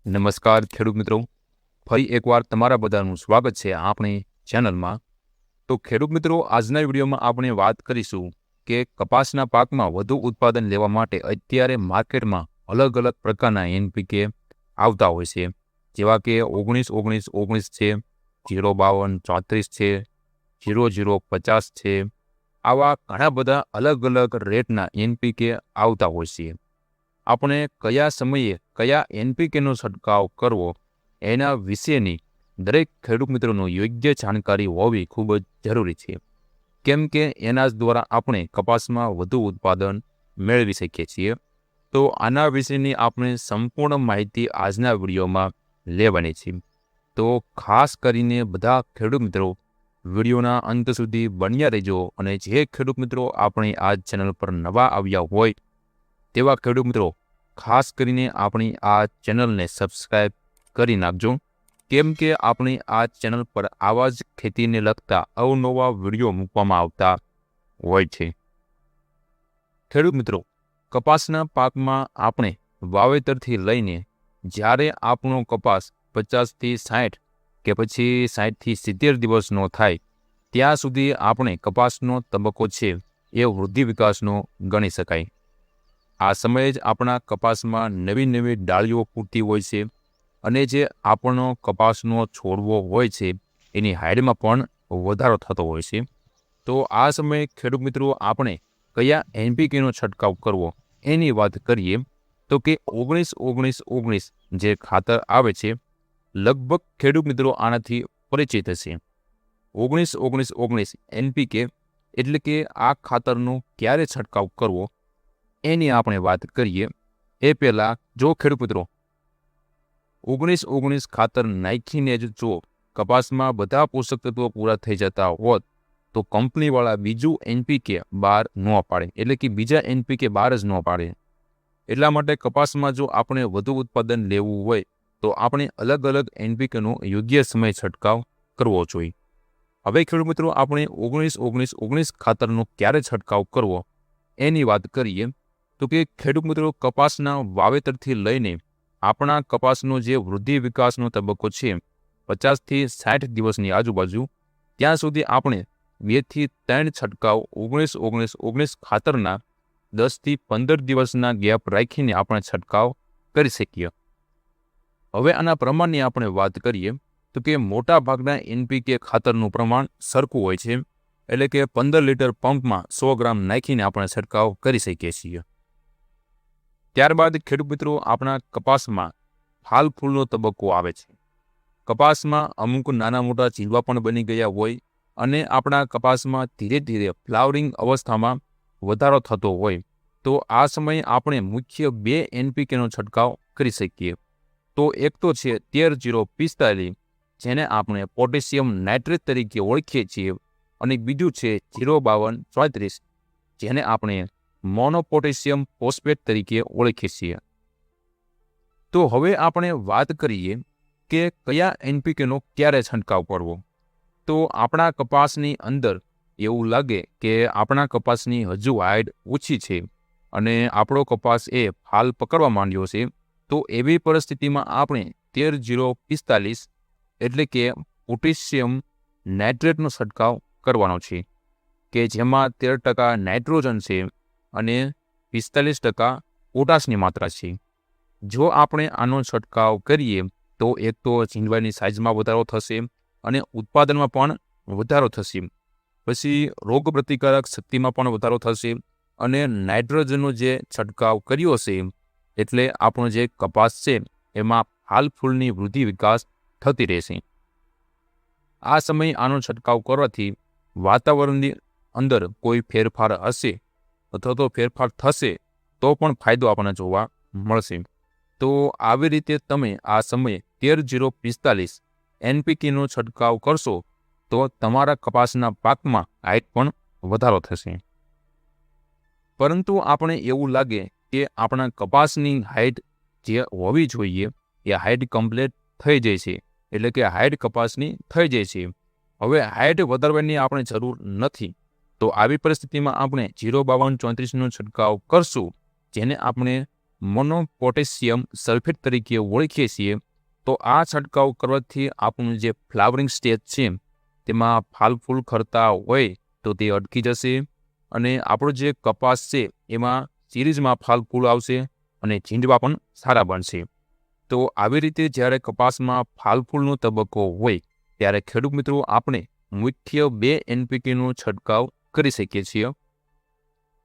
નમસ્કાર ખેડૂત મિત્રો, ફરી એકવાર તમારા બધાનું સ્વાગત છે આપણી ચેનલમાં। તો ખેડૂત મિત્રો, આજના વિડીયોમાં આપણે વાત કરીશું કે કપાસના પાકમાં વધુ ઉત્પાદન લેવા માટે અત્યારે માર્કેટમાં અલગ અલગ પ્રકારના એનપીકે આવતા હોય છે, જેવા કે 19-19-19 છે, 052-34 છે, 0050 છે। આવા ઘણા બધા અલગ અલગ રેટના એનપીકે આવતા હોય છે। આપણે કયા સમયે કયા એનપીકેનો છંટકાવ કરવો એના વિશેની દરેક ખેડૂત મિત્રોનું યોગ્ય જાણકારી હોવી ખૂબ જ જરૂરી છે, કેમ કે એના દ્વારા આપણે કપાસમાં વધુ ઉત્પાદન મેળવી શકીએ છીએ। તો આના વિશેની આપણે સંપૂર્ણ માહિતી આજના વિડીયોમાં લેવાની છે। તો ખાસ કરીને બધા ખેડૂત મિત્રો વિડીયોના અંત સુધી બન્યા રહેજો, અને જે ખેડૂત મિત્રો આપણી આ ચેનલ પર નવા આવ્યા હોય તેવા ખેડૂત મિત્રો ખાસ કરીને આપણી આ ચેનલને સબસ્ક્રાઈબ કરી નાખજો, કેમ કે આપણી આ ચેનલ પર આવા જ ખેતીને લગતા અવનવા વિડીયો મૂકવામાં આવતા હોય છે। ખેડૂત મિત્રો, કપાસના પાકમાં આપણે વાવેતરથી લઈને જ્યારે આપણો કપાસ 50થી 60 કે પછી 60થી 70 દિવસનો થાય ત્યાં સુધી આપણે કપાસનો તબક્કો છે એ વૃદ્ધિ વિકાસનો ગણી શકાય। આ સમયે જ આપણા કપાસમાં નવી નવી ડાળીઓ ફૂટતી હોય છે, અને જે આપણો કપાસનો છોડવો હોય છે એની હાઇટમાં પણ વધારો થતો હોય છે। તો આ સમયે ખેડૂત મિત્રો આપણે કયા એનપીકેનો છંટકાવ કરવો એની વાત કરીએ તો કે 19-19-19 જે ખાતર આવે છે, લગભગ ખેડૂત મિત્રો આનાથી પરિચિત હશે। 19-19-19 એનપીકે એટલે કે આ ખાતરનો ક્યારે છંટકાવ કરવો એની આપણે વાત કરીએ એ પહેલાં જો ખેડૂત મિત્રો 19-19 ખાતર નાખીને જ જો કપાસમાં બધા પોષક તત્વો પૂરા થઈ જતા હોત તો કંપનીવાળા બીજું એનપીકે બહાર ન પાડે, એટલે કે બીજા એનપીકે બહાર જ ન પાડે। એટલા માટે કપાસમાં જો આપણે વધુ ઉત્પાદન લેવું હોય તો આપણે અલગ અલગ એનપીકેનો યોગ્ય સમય છંટકાવ કરવો જોઈએ। હવે ખેડૂત મિત્રો આપણે 19-19-19 ખાતરનો ક્યારે છંટકાવ કરવો એની વાત કરીએ તો કે ખેડૂત મિત્રો કપાસના વાવેતરથી લઈને આપણા કપાસનો જે વૃદ્ધિ વિકાસનો તબક્કો છે 50થી 60 દિવસની આજુબાજુ, ત્યાં સુધી આપણે 2 થી 3 છંટકાવ 19-19-19 ખાતરના 10થી 15 દિવસના ગેપ રાખીને આપણે છંટકાવ કરી શકીએ। હવે આના પ્રમાણની આપણે વાત કરીએ તો કે મોટા ભાગના એનપીકે ખાતરનું પ્રમાણ સરખું હોય છે, એટલે કે 15 લીટર પંપમાં 100 ગ્રામ નાખીને આપણે છંટકાવ કરી શકીએ છીએ। ત્યારબાદ ખેડૂત મિત્રો આપણા કપાસમાં ફાલ ફૂલનો તબક્કો આવે છે। કપાસમાં અમુક નાના મોટા જીલવા પણ બની ગયા હોય અને આપણા કપાસમાં ધીરે ધીરે ફ્લાવરિંગ અવસ્થામાં વધારો થતો હોય તો આ સમયે આપણે મુખ્ય 2 એનપીકેનો છંટકાવ કરી શકીએ। તો એક તો છે 13-045 જેને આપણે પોટેશિયમ નાઇટ્રેટ તરીકે ઓળખીએ છીએ, અને બીજું છે 052-34 જેને આપણે મોનોપોટેશિયમ ફોસ્ફેટ તરીકે ઓળખીએ છીએ। તો હવે આપણે વાત કરીએ કે કયા એનપીકેનો ક્યારે છંટકાવ કરવો। તો આપણા કપાસની અંદર એવું લાગે કે આપણા કપાસની હજુ હાઇટ ઓછી છે અને આપણો કપાસ એ ફાલ પકડવા માંડ્યો છે, તો એવી પરિસ્થિતિમાં આપણે 13-045 એટલે કે પોટેશિયમ નાઇટ્રેટનો છંટકાવ કરવાનો છે, કે જેમાં 13% નાઇટ્રોજન છે અને 45% પોટાશની માત્રા છે। જો આપણે આનો છંટકાવ કરીએ તો એક તો જીંડવાની સાઇઝમાં વધારો થશે અને ઉત્પાદનમાં પણ વધારો થશે, પછી રોગ પ્રતિકારક શક્તિમાં પણ વધારો થશે, અને નાઇટ્રોજનનો જે છંટકાવ કર્યો છે એટલે આપણો જે કપાસ છે એમાં ફાલ ફૂલની વૃદ્ધિ વિકાસ થતી રહેશે। આ સમયે આનો છંટકાવ કરવાથી વાતાવરણની અંદર કોઈ ફેરફાર હશે અથવા તો ફેરફાર થશે તો પણ ફાયદો આપણને જોવા મળશે। તો આવી રીતે તમે આ સમયે 13-045 એનપીકેનો છંટકાવ કરશો તો તમારા કપાસના પાકમાં હાઇટ પણ વધારો થશે। પરંતુ આપણે એવું લાગે કે આપણા કપાસની હાઇટ જે હોવી જોઈએ એ હાઇટ કમ્પ્લીટ થઈ જાય છે, એટલે કે હાઇટ કપાસની થઈ જાય છે, હવે હાઇટ વધારવાની આપણે જરૂર નથી, તો આવી પરિસ્થિતિમાં આપણે 052-34નો છંટકાવ કરશું, જેને આપણે મોનોપોટેશિયમ સલ્ફેટ તરીકે ઓળખીએ છીએ. તો આ છંટકાવ કરવાથી આપણું જે ફ્લાવરિંગ સ્ટેજ છે તેમાં ફાલ ફૂલ ખરતા હોય તો તે અટકી જશે અને આપણો જે કપાસ છે એમાં સિરીઝમાં ફાલ ફૂલ આવશે અને ઝીંડવા પણ સારા બનશે. તો આવી રીતે જ્યારે કપાસમાં ફાલ ફૂલનો તબક્કો હોય ત્યારે ખેડૂત મિત્રો આપણે મુખ્ય 2 NPKનો છંટકાવ કરી શકીએ છીએ.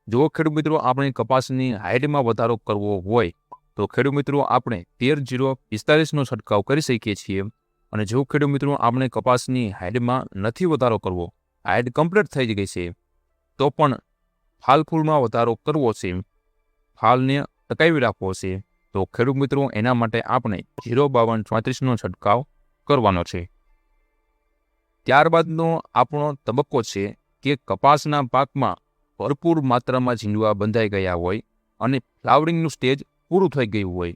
જો ખેડૂત મિત્રો આપણે કપાસની હાઇટમાં વધારો કરવો હોય તો ખેડૂત મિત્રો આપણે 13-0-45નો છંટકાવ કરી શકીએ છીએ. અને જો ખેડૂત મિત્રો આપણે કપાસની હાઇટમાં નથી વધારો કરવો, હાઇટ કમ્પ્લીટ થઈ ગઈ છે તો પણ ફાલ ફૂલમાં વધારો કરવો છે, ફાલને ટકાવી રાખવો છે, તો ખેડૂત મિત્રો એના માટે આપણે 0-52-34નો છંટકાવ કરવાનો છે. ત્યારબાદનો આપણો તબક્કો છે કે કપાસના પાકમાં ભરપૂર માત્રામાં ઝીંડવા બંધાઈ ગયા હોય અને ફ્લાવરિંગનું સ્ટેજ પૂરું થઈ ગયું હોય,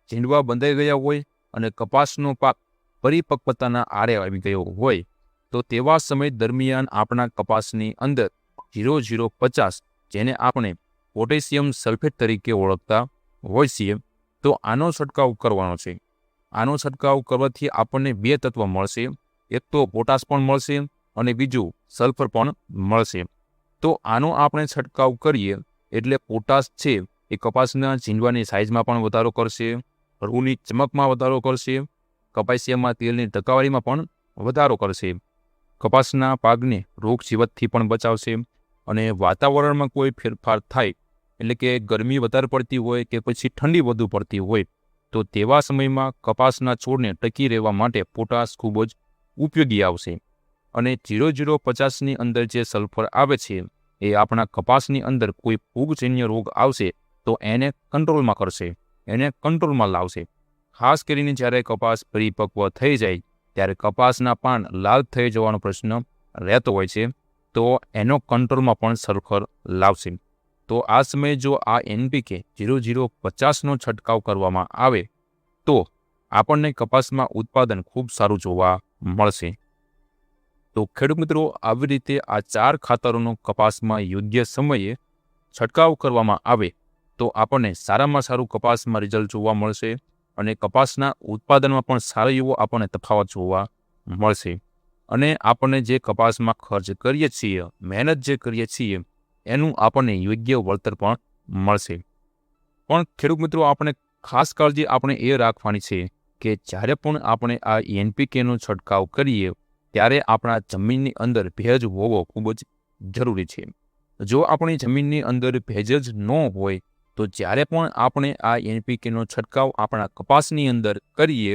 ઝીંડવા બંધાઈ ગયા હોય અને કપાસનો પાક પરિપક્વતાના આરે આવી ગયો હોય તો તેવા સમય દરમિયાન આપણા કપાસની અંદર 0-0-50 જેને આપણે પોટેશિયમ સલ્ફેટ તરીકે ઓળખતા હોય છીએ તો આનો છંટકાવ કરવાનો છે. આનો છંટકાવ કરવાથી આપણને 2 તત્વ મળશે, એક તો પોટાશ પણ મળશે અને બીજું સલ્ફર પણ મળશે. તો આનો આપણે છંટકાવ કરીએ એટલે પોટાશ છે એ કપાસના ઝીંડવાની સાઇઝમાં પણ વધારો કરશે, રૂની ચમકમાં વધારો કરશે, કપાસિયામાં તેલની ટકાવારીમાં પણ વધારો કરશે, કપાસના પાકને રોગ જીવતથી પણ બચાવશે અને વાતાવરણમાં કોઈ ફેરફાર થાય એટલે કે ગરમી વધારે પડતી હોય કે પછી ઠંડી વધુ પડતી હોય તો તેવા સમયમાં કપાસના છોડને ટકી રહેવા માટે પોટાશ ખૂબ જ ઉપયોગી આવશે. અને 0-0-50ની અંદર જે સલ્ફર આવે છે એ આપણા કપાસની અંદર કોઈ ફૂગજન્ય રોગ આવશે તો એને કંટ્રોલમાં કરશે, એને કંટ્રોલમાં લાવશે. ખાસ કરીને જ્યારે કપાસ પરિપક્વ થઈ જાય ત્યારે કપાસના પાન લાલ થઈ જવાનો પ્રશ્ન રહેતો હોય છે તો એનો કંટ્રોલમાં પણ સલ્ફર લાવશે. તો આ સમયે જો આ NPK 0-0-50નો છંટકાવ કરવામાં આવે તો આપણને કપાસમાં ઉત્પાદન ખૂબ સારું જોવા મળશે. તો ખેડૂત મિત્રો આવી રીતે આ 4 ખાતરોનો કપાસમાં યોગ્ય સમયે છંટકાવ કરવામાં આવે તો આપણને સારામાં સારું કપાસમાં રિઝલ્ટ જોવા મળશે અને કપાસના ઉત્પાદનમાં પણ સારો એવો આપણને તફાવત જોવા મળશે. અને આપણને જે કપાસમાં ખર્ચ કરીએ છીએ, મહેનત જે કરીએ છીએ એનું આપણને યોગ્ય વળતર પણ મળશે. પણ ખેડૂત મિત્રો આપણે ખાસ કાળજી આપણે એ રાખવાની છે કે જ્યારે પણ આપણે આ NPKનો છંટકાવ કરીએ ત્યારે આપણા જમીનની અંદર ભેજ હોવો ખૂબ જ જરૂરી છે. જો આપણી જમીનની અંદર ભેજ જ ન હોય તો જ્યારે પણ આપણે આ NPKનો છંટકાવ આપણા કપાસની અંદર કરીએ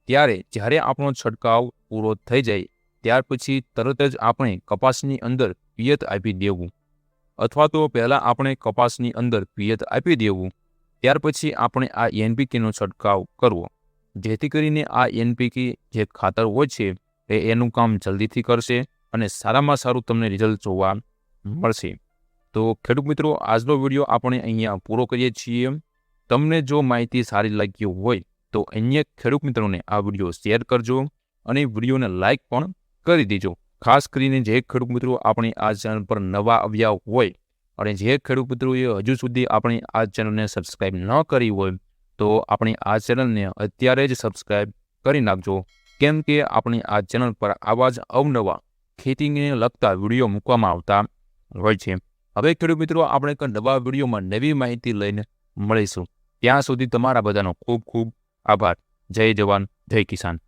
ત્યારે જ્યારે આપણો છંટકાવ પૂરો થઈ જાય ત્યાર પછી તરત જ આપણે કપાસની અંદર પિયત આપી દેવું અથવા તો પહેલાં આપણે કપાસની અંદર પિયત આપી દેવું ત્યાર પછી આપણે આ NPKનો છંટકાવ કરવો, જેથી કરીને આ NPK જે ખાતર હોય છે એનું કામ જલ્દીથી કરશે અને સારામાં સારું તમને રિઝલ્ટ જોવા મળશે. તો ખેડૂત મિત્રો આજનો વિડીયો આપણે અહીંયા પૂરો કરીએ છીએ. તમને જો માહિતી સારી લાગી હોય તો અન્ય ખેડૂત મિત્રોને આ વિડીયો શેર કરજો અને વિડીયોને લાઇક પણ કરી દેજો. ખાસ કરીને જે ખેડૂત મિત્રો આપણે આ ચેનલ પર નવા આવ્યા હોય અને જે ખેડૂત મિત્રોએ હજુ સુધી આપણી આ ચેનલને સબસ્ક્રાઈબ ન કરી હોય તો આપણી આ ચેનલને અત્યારે જ સબસ્ક્રાઈબ કરી નાખજો, કેમ કે આપણી આ ચેનલ પર આવા જ અવનવા ખેતીને લગતા વિડીયો મૂકવામાં આવતા હોય છે. હવે ખેડૂત મિત્રો આપણે એક નવા વિડીયોમાં નવી માહિતી લઈને મળીશું. ત્યાં સુધી તમારા બધાનો ખૂબ ખૂબ આભાર. જય જવાન, જય કિસાન.